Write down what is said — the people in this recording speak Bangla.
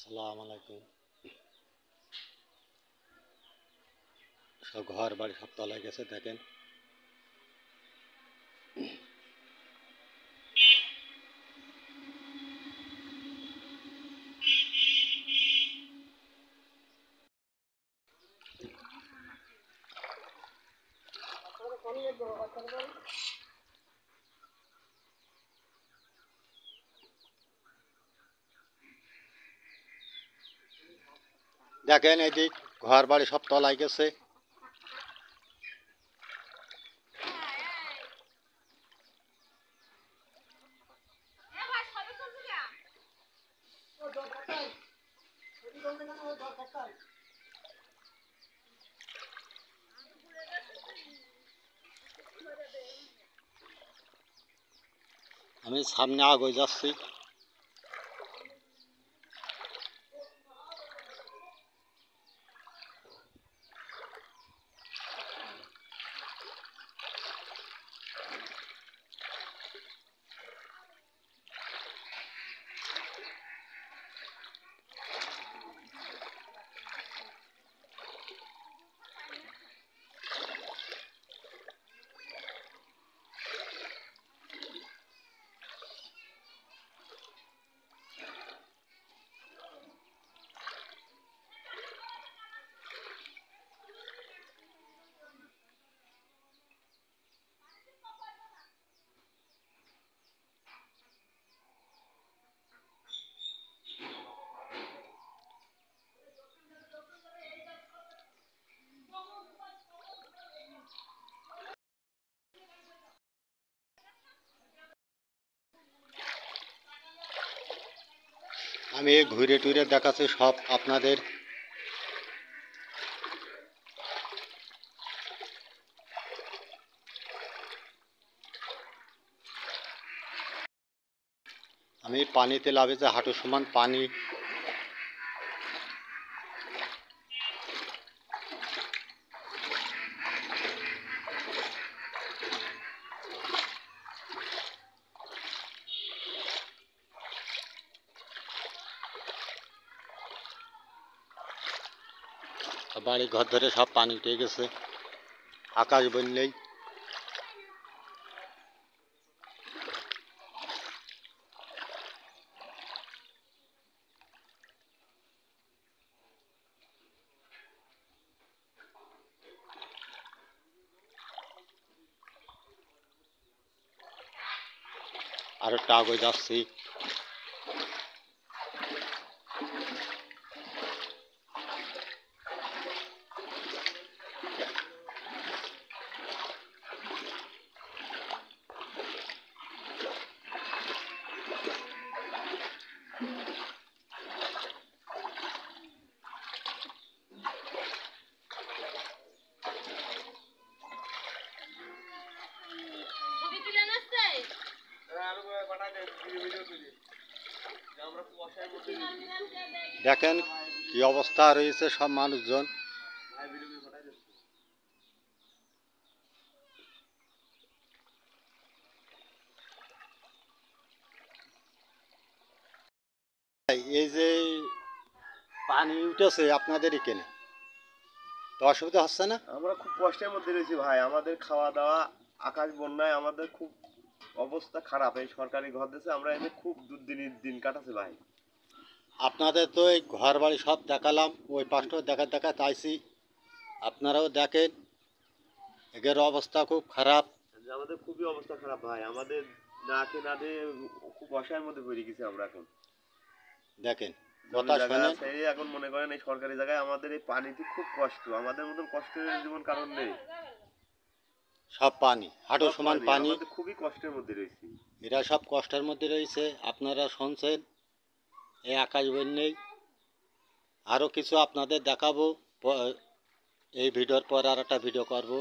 আসসালামু আলাইকুম। সব ঘর বাড়ি সব তলায় গেছে দেখেন। দেখেন এই দিক ঘর বাড়ি সব তলায় গেছে। আমি সামনে আগে যাচ্ছি। আমি ঘুরে টুরে দেখাচ্ছি সব আপনাদের। আমি পানিতে লাভেছে হাঁটু সমান পানি। বাড়ি ঘর ধরে সব পানি উঠে গেছে, আকাশ বললেই। আর একটা আগে যাচ্ছি। দেখেন কি অবস্থা রয়েছে সব মানুষজন। এই যে পানি উঠেছে আপনাদের এখানে, তো অসুবিধা হচ্ছে না? আমরা খুব কষ্টের মধ্যে রয়েছি ভাই, আমাদের খাওয়া দাওয়া আকাশ বন্যায় আমাদের খুব অবস্থা খারাপ। এই সরকারি ঘর দিয়েছে, আমরা এনে খুব দুর্দিনের দিন কাটাচ্ছি ভাই। আপনাদের তো এই ঘর বাড়ি সব দেখালাম, ওই পাশটাও দেখা চাইছি, আপনারাও দেখেন। এদের অবস্থা খুব খারাপ। আমাদের খুবই অবস্থা খারাপ ভাই, আমাদের না খেয়ে না দিয়ে খুব অসহায়ের মধ্যে পড়ে গেছি আমরা এখন। দেখেন কথা শোনেন, এখন মনে করেন এই সরকারি জায়গায় আমাদের এই পানিতে খুব কষ্ট, আমাদের মতন কষ্টের জীবন কারণ নেই। সব পানি হাঁটু সমান পানি, খুবই কষ্টের মধ্যে রয়েছি। এরা সব কষ্টের মধ্যে রয়েছে। আপনারা শুনছেন এই আকাশ বন্যায়। আরও কিছু আপনাদের দেখাবো, এই ভিডিওর পর আর একটা ভিডিও করব।